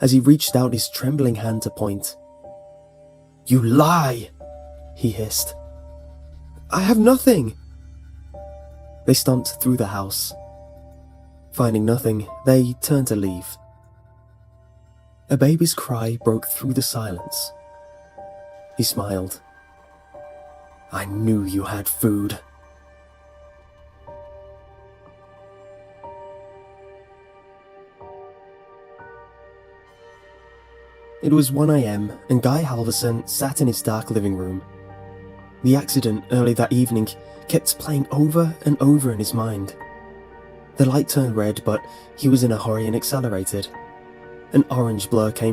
as he reached out his trembling hand to point. "You lie!" he hissed. "I have nothing!" They stomped through the house. Finding nothing, they turned to leave. A baby's cry broke through the silence. He smiled. "I knew you had food." It was 1 a.m. and Guy Halverson sat in his dark living room. The accident early that evening kept playing over and over in his mind. The light turned red, but he was in a hurry and accelerated. An orange blur came